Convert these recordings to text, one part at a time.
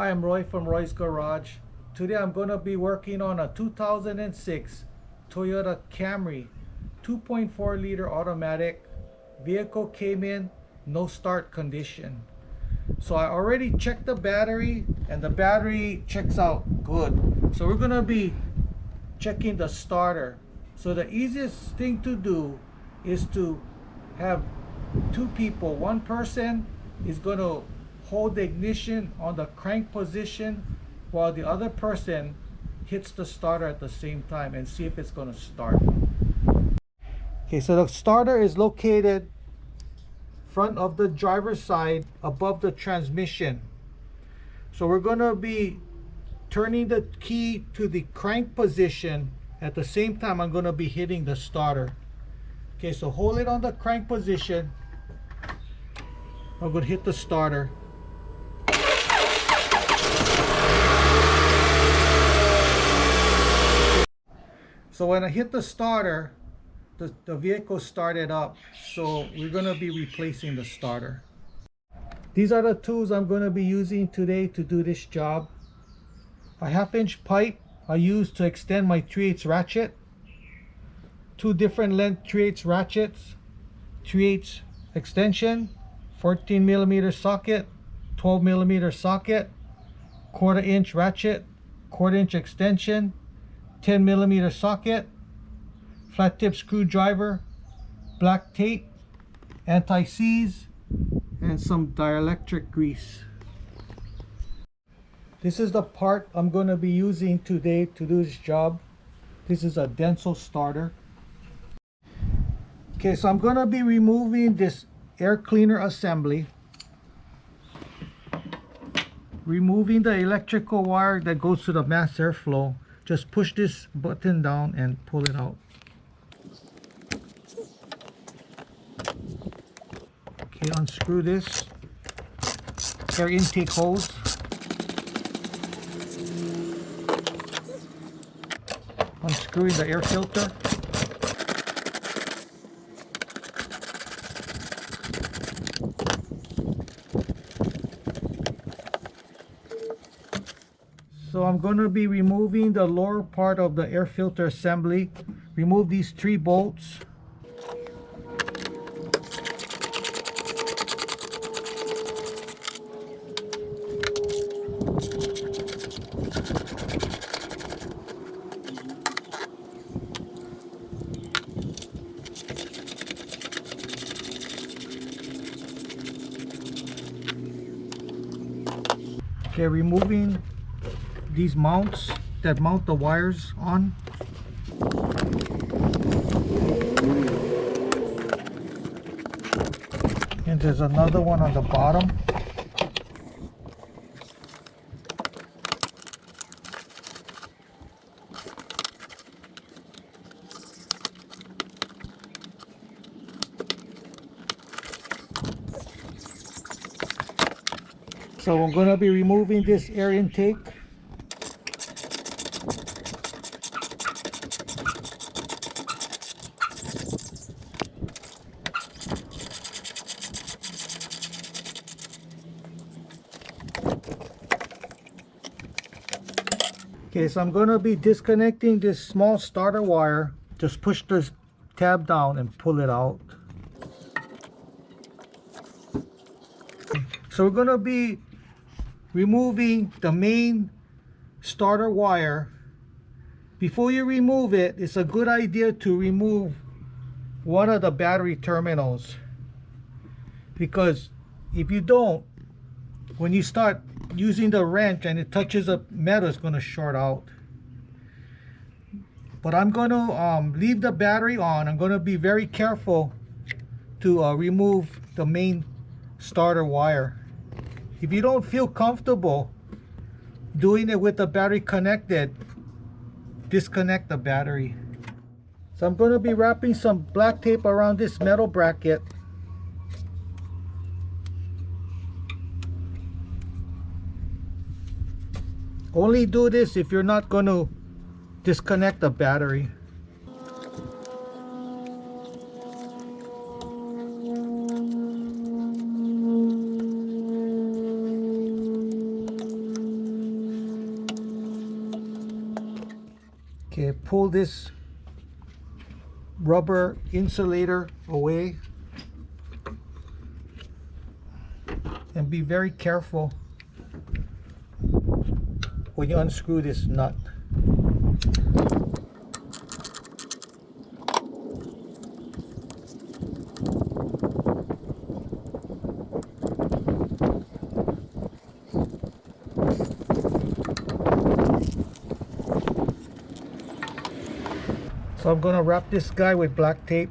Hi, I'm Roy from Roy's Garage. Today I'm going to be working on a 2006 Toyota Camry 2.4 liter automatic. Vehicle came in no start condition. So I already checked the battery and the battery checks out good. So we're going to be checking the starter. So the easiest thing to do is to have two people. One person is going to hold the ignition on the crank position while the other person hits the starter at the same time and see if it's going to start. Okay, so the starter is located front of the driver's side above the transmission. So we're going to be turning the key to the crank position. At the same time, I'm going to be hitting the starter. Okay, so hold it on the crank position. I'm going to hit the starter. So when I hit the starter, the vehicle started up. So we're going to be replacing the starter. These are the tools I'm going to be using today to do this job. A 1/2-inch pipe I use to extend my 3/8 ratchet. Two different length 3/8 ratchets. 3/8 extension, 14mm socket, 12mm socket, 1/4-inch ratchet, 1/4-inch extension, 10mm socket, flat tip screwdriver, black tape, anti-seize, and some dielectric grease. This is the part I'm going to be using today to do this job. This is a Denso starter. Okay, so I'm going to be removing this air cleaner assembly, removing the electrical wire that goes to the mass airflow. Just push this button down and pull it out. Okay, unscrew this air intake hose. Unscrewing the air filter. So I'm going to be removing the lower part of the air filter assembly. Remove these 3 bolts. Okay, removing these mounts that mount the wires on. And there's another one on the bottom. So I'm going to be removing this air intake. Okay, so I'm going to be disconnecting this small starter wire. Just push this tab down and pull it out. So we're going to be removing the main starter wire. Before you remove it, it's a good idea to remove one of the battery terminals, because if you don't, when you start using the wrench and it touches a metal, it's going to short out. But I'm going to leave the battery on. I'm going to be very careful to remove the main starter wire. If you don't feel comfortable doing it with the battery connected, disconnect the battery. So I'm going to be wrapping some black tape around this metal bracket. Only do this if you're not going to disconnect the battery. Okay, pull this rubber insulator away and be very careful when you unscrew this nut. So I'm gonna wrap this guy with black tape.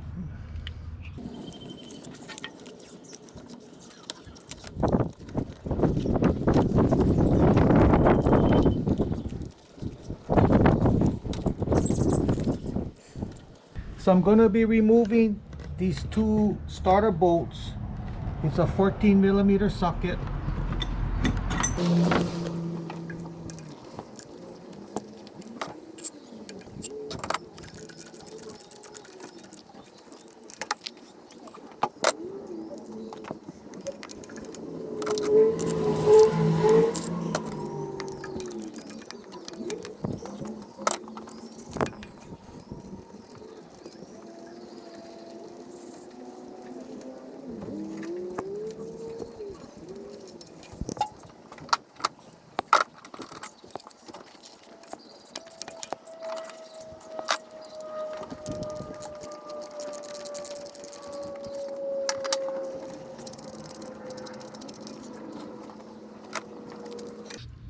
So I'm gonna be removing these two starter bolts. It's a 14mm socket.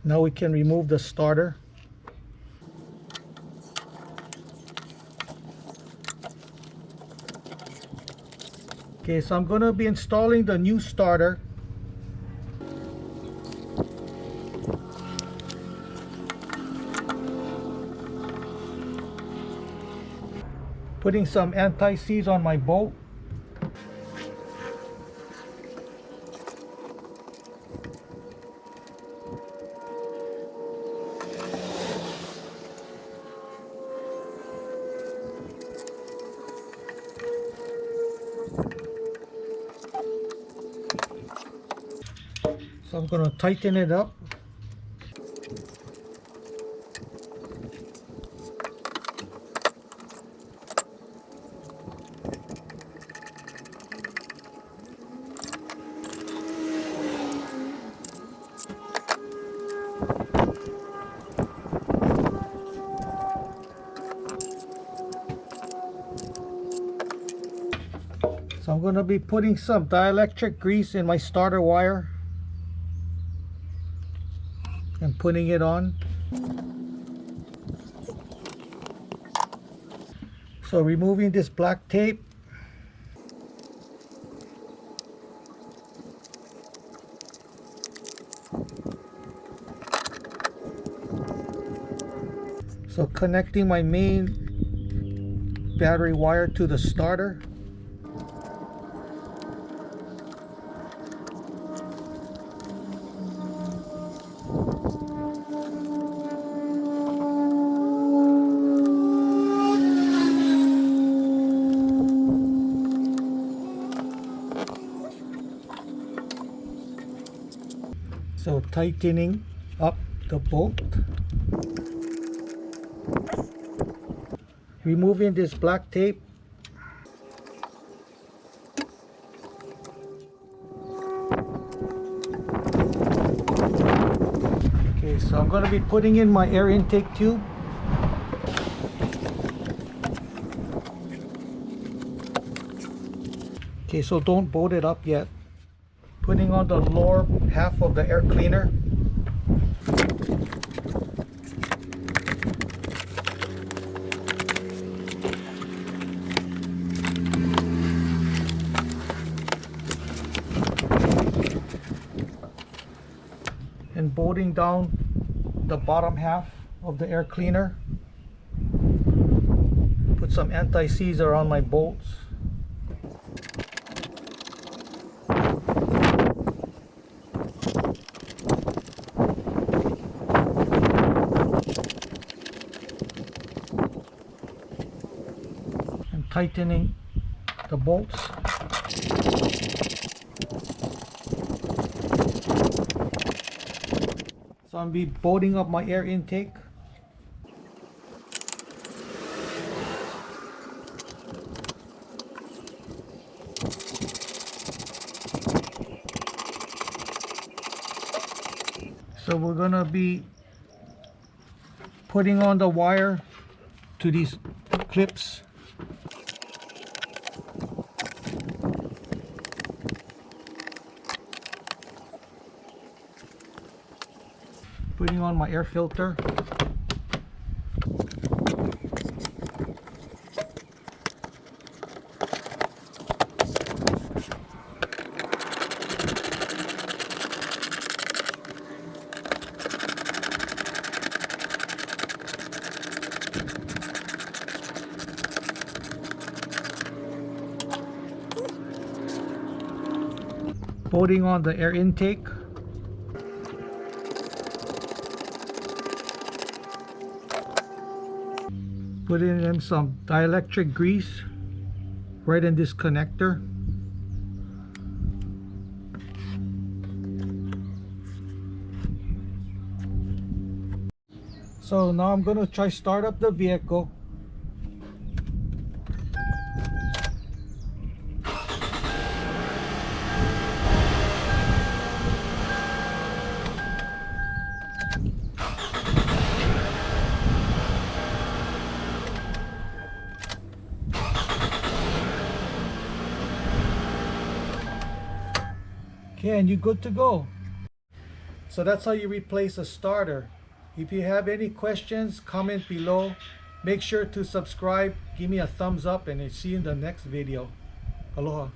Now we can remove the starter. Okay, so I'm going to be installing the new starter. Putting some anti-seize on my bolt. So I'm going to tighten it up. So I'm going to be putting some dielectric grease in my starter wire and putting it on. So removing this black tape. So connecting my main battery wire to the starter. So tightening up the bolt. Removing this black tape. Okay, so I'm going to be putting in my air intake tube. Okay, so don't bolt it up yet. Putting on the lower half of the air cleaner. And bolting down the bottom half of the air cleaner. Put some anti-seize around my bolts. And tightening the bolts. So I'll be bolting up my air intake. So we're gonna be putting on the wire to these clips. Putting on my air filter. Putting on the air intake. Putting in some dielectric grease right in this connector. So now I'm going to try start up the vehicle. Okay, and you're good to go. So that's how you replace a starter. If you have any questions, comment below. Make sure to subscribe, give me a thumbs up, and I'll see you in the next video. Aloha.